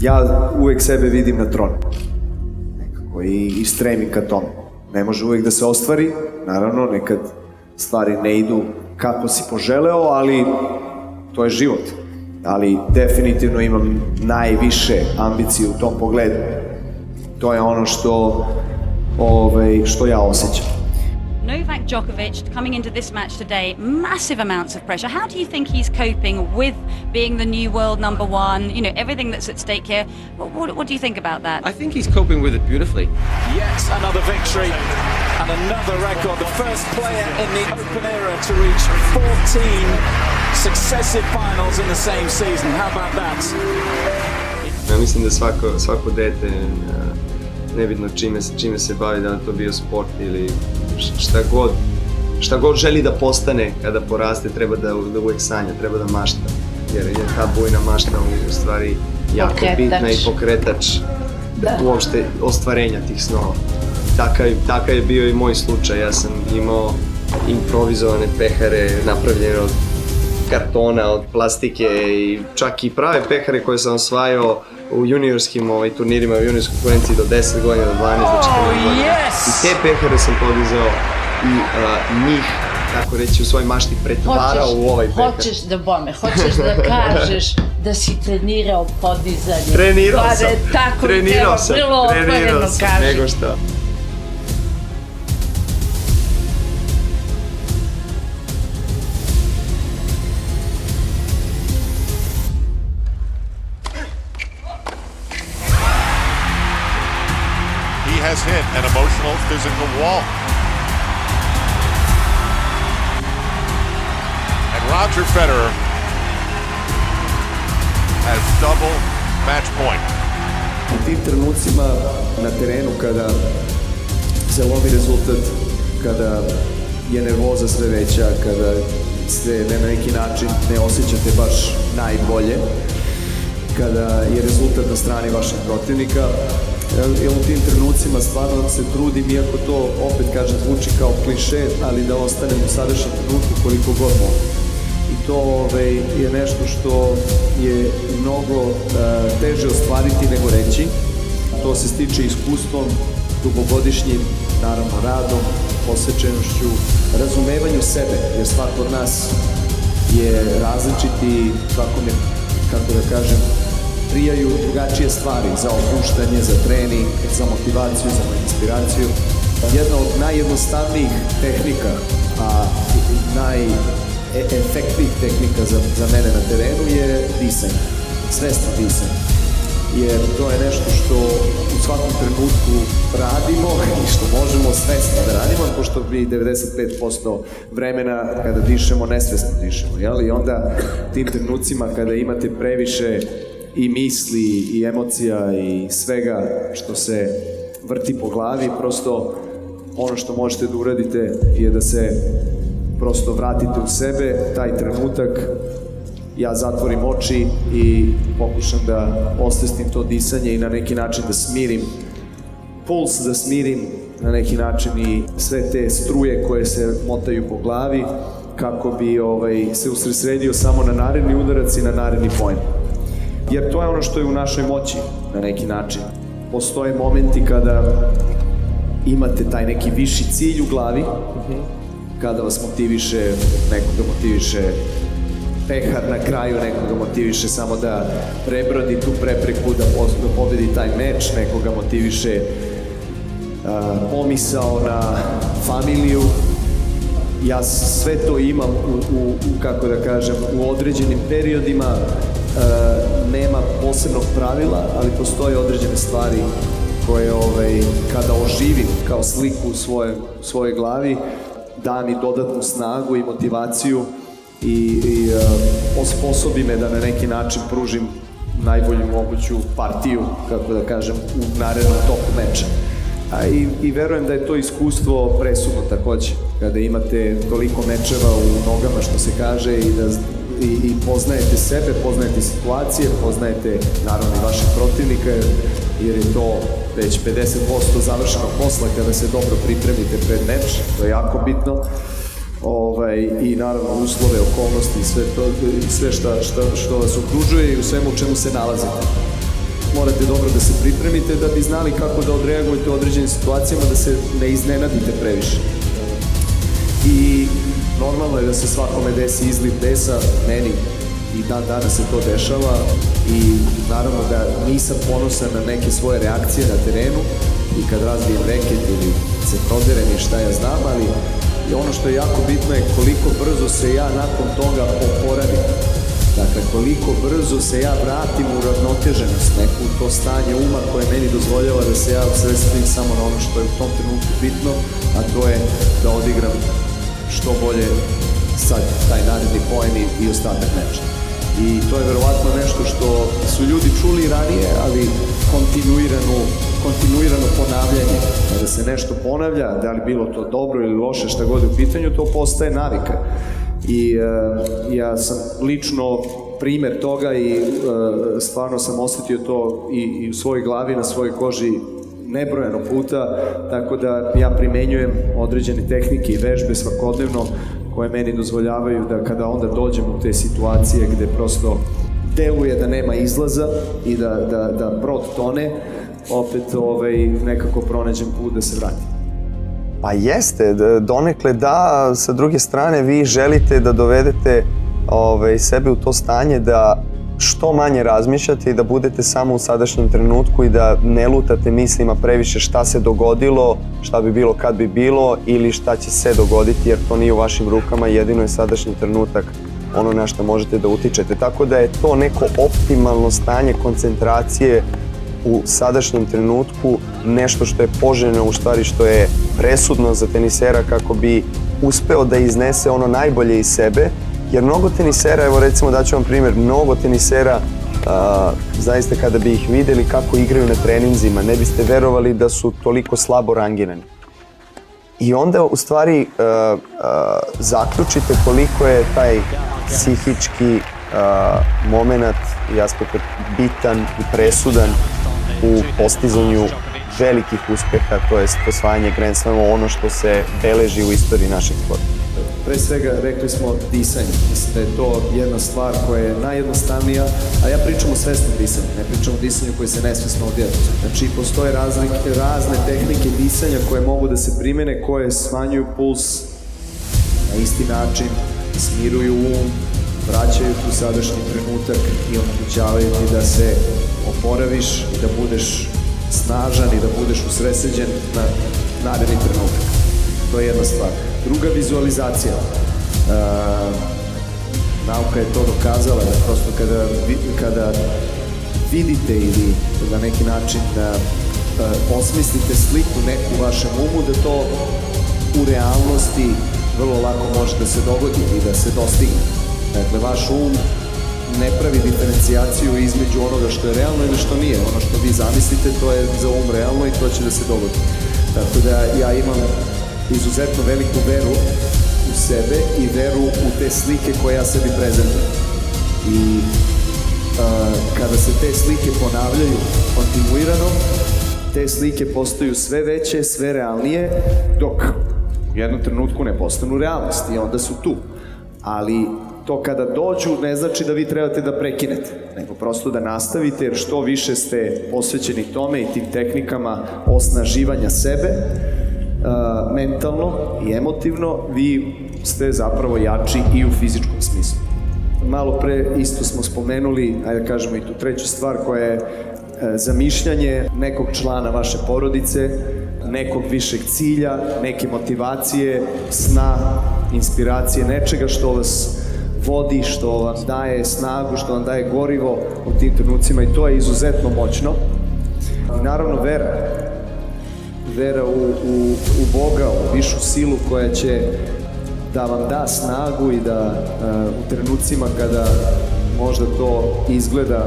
Ja uvek sebe vidim na tronu. Nekako i stremim ka tome. Ne može uvek da se ostvari, naravno, nekad stvari ne idu kako si poželeo, ali to je život. Ali definitivno imam najviše ambicije u tom pogledu. To je ono što ja osjećam. Novak Djokovic coming into this match today, massive amounts of pressure. How do you think he's coping with being the new world number one? You know, everything that's at stake here. What do you think about that? I think he's coping with it beautifully. Yes, another victory and another record. The first player in the Open era to reach 14 successive finals in the same season. How about that? Ja mislim da svako dete, nebitno čime se bavi, da li to bio sport ili šta god želi da postane kada poraste, treba da uvek sanja, treba da mašta. Jer je ta bujna mašta u stvari jako bitna i pokretač uopšte ostvarenja tih snova. Takav je bio i moj slučaj. Ja sam imao improvizovane pehare napravljene od kartona, od plastike i čak i prave pehare koje sam osvajao u juniorskim turnirima, u juniorskoj konkurenciji do 10 godina, do 12, do 14 godina. I te pehare sam podizao i njih, tako reći, u svojoj mašti pretvarao u ovaj pehar. Hoćeš da kažeš da si trenirao podizanje. Trenirao sam, nego šta. Has hit an emotional, physical wall. And Roger Federer has double match point. U tim trenucima na terenu kada se lomi rezultat, kada je nervoza sve veća, kada se na neki način ne osjećate baš najbolje, kada je rezultat na strani vašeg protivnika, jer u tim trenucima stvarno se trudim, iako to opet kažem zvuči kao kliše, ali da ostanem u sadašnjem trenutku koliko god mogu. I to je nešto što je mnogo teže ostvariti nego reći. To se stiče iskustvom, dugogodišnjim, naravno radom, posvećenošću, razumevanju sebe, jer svako od nas je različiti, svakome, kako da kažem, prijaju drugačije stvari za opuštanje, za trening, za motivaciju, za inspiraciju. Jedna od najjednostavnijih tehnika, a najefektnijih tehnika za mene na terenu je disanje, svesno disanje. Jer to je nešto što u svakom trenutku radimo i što možemo svesno da radimo, pošto mi 95% vremena kada dišemo, nesvesno dišemo. I onda tim trenucima kada imate previše i misli i emocija i svega što se vrti po glavi, prosto ono što možete da uradite je da se prosto vratite u sebe, taj trenutak, ja zatvorim oči i pokušam da osvestim to disanje i na neki način da smirim puls, da smirim na neki način i sve te struje koje se motaju po glavi, kako bi se usredsredio samo na naredni udarac i na naredni poen. Jer to je ono što je u našoj moći, na neki način. Postoje momenti kada imate taj neki viši cilj u glavi, kada vas motiviše, nekoga motiviše pehar na kraju, nekoga motiviše samo da prebrodi tu prepreku, da pobedi taj meč, nekoga motiviše pomisao na familiju. Ja sve to imam kako da kažem, u određenim periodima. Nema posebnog pravila, ali postoje određene stvari koje kada oživim kao sliku u svojoj glavi, da mi dodatnu snagu i motivaciju i osposobi me da na neki način pružim najbolju moguću partiju, kako da kažem, u narednom toku meča. I verujem da je to iskustvo presudno takođe, kada imate toliko mečeva u nogama, što se kaže, i poznajete sebe, poznajete situacije, poznajete naravno i vašeg protivnika, jer je to već 50% završenog posla kada se dobro pripremite pred meč, to je jako bitno. I naravno uslove, okolnosti i sve što vas okružuje i u svemu u čemu se nalazite. morate dobro da se pripremite da bi znali kako da odreagujete u određenim situacijama, da se ne iznenadite previše. I normalno je da se svakome desi izliv besa, meni i dan danas se to dešava i naravno da nisam ponosan na neke svoje reakcije na terenu i kad razbijem reket ili se proderem i šta ja znam, ali i ono što je jako bitno je koliko brzo se ja nakon toga oporavim. Dakle, koliko brzo se ja vratim u ravnoteženost, neku to stanje uma koje meni dozvoljava da se ja usredstvim samo na ono što je u tom trenutku bitno, a to je da odigram što bolje sad taj naredni poen i ostatak meča. I to je verovatno nešto što su ljudi čuli ranije, ali kontinuirano ponavljanje. Kada se nešto ponavlja, da li bilo to dobro ili loše, šta god je u pitanju, to postaje navika. I ja sam lično primer toga i stvarno sam osetio to i u svojoj glavi, na svojoj koži nebrojeno puta, tako da ja primenjujem određene tehnike i vežbe svakodnevno koje meni dozvoljavaju da kada onda dođem u te situacije gde prosto deluje da nema izlaza i da brod tone, opet nekako pronađem put da se vratim. Pa jeste, donekle da, sa druge strane vi želite da dovedete sebe u to stanje da što manje razmišljate i da budete samo u sadašnjem trenutku i da ne lutate mislima previše šta se dogodilo, šta bi bilo kad bi bilo ili šta će se dogoditi, jer to nije u vašim rukama, jedino je sadašnji trenutak ono na što možete da utičete. Tako da je to neko optimalno stanje koncentracije u sadašnjem trenutku, nešto što je poželjno, u stvari što je presudno za tenisera kako bi uspeo da iznese ono najbolje iz sebe, jer mnogo tenisera, evo recimo daću vam primjer, mnogo tenisera zaista kada bi ih videli kako igraju na treninzima, ne biste verovali da su toliko slabo rangirani. I onda u stvari zaključite koliko je taj psihički moment i aspekt bitan i presudan u postizanju velikih uspeha, to jest osvajanje Grand Slama, ono što se beleži u istoriji našeg sporta. Pre svega rekli smo disanje. Mislim da je to jedna stvar koja je najjednostavnija, a ja pričam o svesnom disanju, ne pričam o disanju koji se nesvesno odjeva. Znači, postoje razne tehnike disanja koje mogu da se primene, koje smanjuju puls na isti način, smiruju um, vraćaju tu sadašnji trenutak i omogućavaju ti da se oporaviš i da budeš snažan i da budeš usredsređen na naredni trenutak. To je jedna stvar. Druga, vizualizacija. Nauka je to dokazala da prosto kada vidite ili na neki način da osmislite sliku neku u vašem umu, da to u realnosti vrlo lako može da se dogodi i da se dostigne. Dakle, vaš um ne pravi diferencijaciju između onoga što je realno ili što nije. Ono što vi zamislite, to je za um realno i to će da se dogodi. Tako da ja imam izuzetno veliku veru u sebe i veru u te slike koje ja sebi prezentujem. I kada se te slike ponavljaju kontinuirano, te slike postaju sve veće, sve realnije, dok u jednom trenutku ne postanu realnost i onda su tu. Ali to kada dođu ne znači da vi trebate da prekinete, nego prosto da nastavite, jer što više ste posvećeni tome i tim tehnikama osnaživanja sebe, mentalno i emotivno, vi ste zapravo jači i u fizičkom smislu. Malo pre isto smo spomenuli, ajde da kažemo i tu treću stvar, koja je zamišljanje nekog člana vaše porodice, nekog višeg cilja, neke motivacije, sna, inspiracije, nečega što vas vodi, što vam daje snagu, što vam daje gorivo u tim trenucima, i to je izuzetno moćno. I naravno vera u Boga, u višu silu koja će da vam da snagu i da u trenucima kada možda to izgleda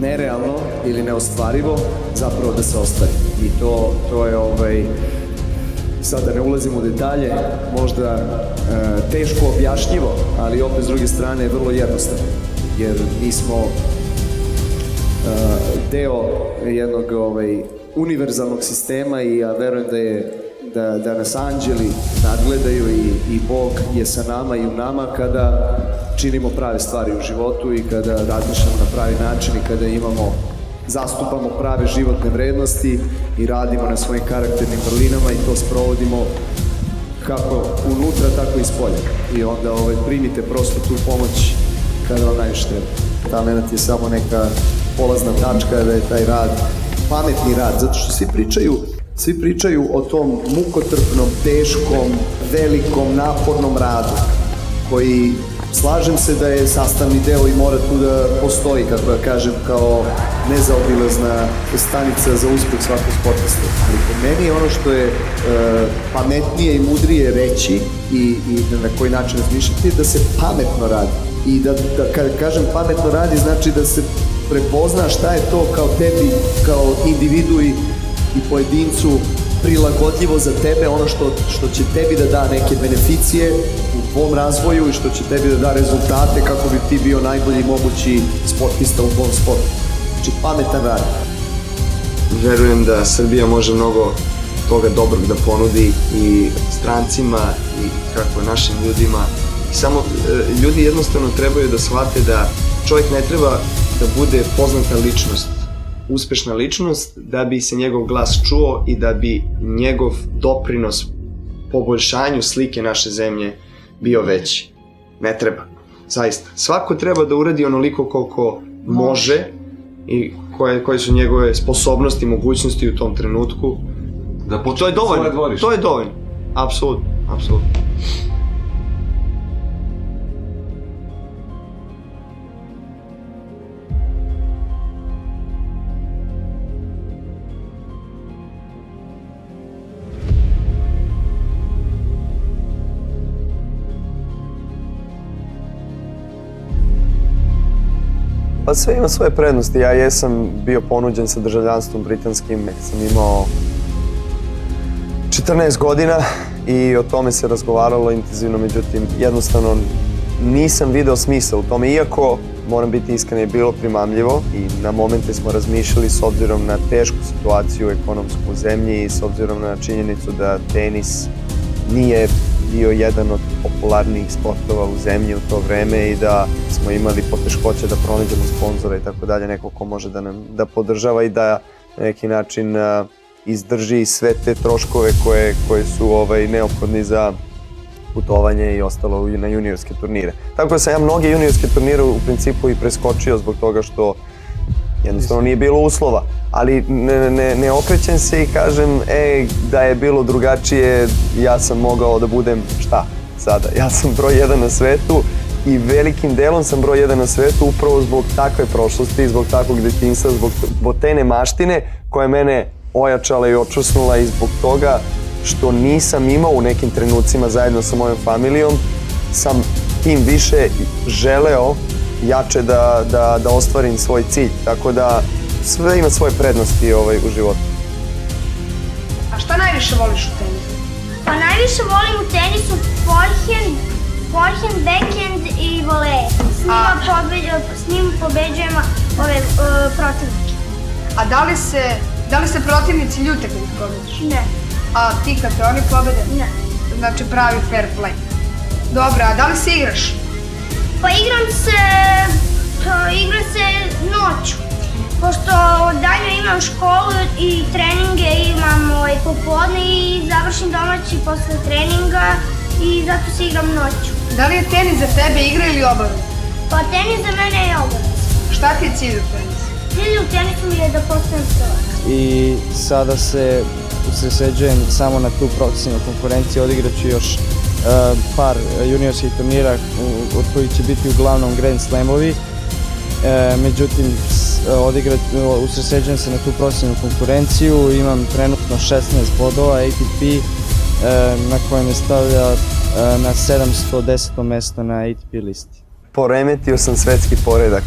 nerealno ili neostvarivo, zapravo da se ostvari. I to je, sad da ne ulazim u detalje, možda teško objašnjivo, ali opet s druge strane je vrlo jednostavno, jer mi smo deo jednog univerzalnog sistema i ja verujem da nas anđeli nadgledaju i Bog je sa nama i u nama kada činimo prave stvari u životu i kada razmišljamo na pravi način i kada imamo zastupamo prave životne vrednosti i radimo na svojim karakternim vrlinama i to sprovodimo kako unutra, tako i spolja. I onda primite prosto tu pomoć kada vam najviše treba. Talent je samo neka polazna tačka da je taj rad, pametni rad, zato što svi pričaju o tom mukotrpnom, teškom, velikom, napornom radu, koji, slažem se da je sastavni deo i mora tu da postoji, kako ja kažem, kao nezaobilazna stanica za uspeh svakog sportista. Ali po meni je ono što je pametnije i mudrije reći i na koji način razmišljati je da se pametno radi. I da kada kažem pametno radi, znači da se prepozna šta je to kao tebi, kao individu i pojedincu prilagodljivo za tebe, ono što će tebi da da neke beneficije u tvom razvoju i što će tebi da da rezultate kako bi ti bio najbolji mogući sportista u tvom sportu. Znači pametan rad. Verujem da Srbija može mnogo toga dobrog da ponudi i strancima i kako našim ljudima. Samo ljudi jednostavno trebaju da shvate da čovjek ne treba da bude poznata ličnost, uspešna ličnost, da bi se njegov glas čuo i da bi njegov doprinos poboljšanju slike naše zemlje bio veći. Ne treba, zaista. Svako treba da uradi onoliko koliko može i koje su njegove sposobnosti i mogućnosti u tom trenutku. To je dovoljno, to je dovoljno. Apsolutno, apsolutno. Pa sve ima svoje prednosti. Ja jesam bio ponuđen sa državljanstvom britanskim, sam imao 14 godina i o tome se razgovaralo intenzivno, međutim jednostavno nisam video smisla u tome, iako, moram biti iskren, je bilo primamljivo i na momente smo razmišljali s obzirom na tešku situaciju ekonomsku u zemlji i s obzirom na činjenicu da tenis nije bio jedan od popularnijih sportova u zemlji u to vreme i da smo imali poteškoće da pronađemo sponzora i tako dalje, neko ko može da podržava i da na neki način izdrži sve te troškove koje su neophodni za putovanje i ostalo na juniorske turnire. Tako da sam ja mnoge juniorske turnire u principu i preskočio zbog toga što jednostavno nije bilo uslova, ali ne okrećem se i kažem da je bilo drugačije, ja sam mogao da budem šta sada. Ja sam broj 1 na svetu i velikim delom sam broj 1 na svetu upravo zbog takve prošlosti, zbog takvog detinjstva, zbog te nemaštine koja je mene ojačala i očvrsnula i zbog toga što nisam imao u nekim trenucima zajedno sa mojom familijom, sam tim više želeo jače da ostvarim svoj cilj, tako da sve ima svoje prednosti u životu. A šta najviše voliš u tenisu? Pa najviše volim u tenisu forehand, backhand i voleje. S njim pobeđujemo ove protivnike. A da li se protivnici ljute kad ih pobediš? Ne. A ti kad te oni pobede? Ne. Znači pravi fair play. Dobro, a da li se igraš? Pa igram se noću, pošto dalje imam školu i treninge, imam popodne i završim domaći posle treninga i zato se igram noću. Da li je tenis za tebe igra ili obaveza? Pa tenis za mene je obaveza. Šta ti je cilj u tenisu? Cilj u tenisu mi je da postanem prvak. I sada se usredsređujem samo na tu profesionalnu konkurenciju, odigrat ću još par juniorskih turnira od kojih će biti uglavnom Grand Slamovi. Međutim, usredsređujem se na tu profesionalnu konkurenciju, imam trenutno 16 bodova ATP na kojem me stavlja na 710. mesto na ATP listi. Poremetio sam svetski poredak.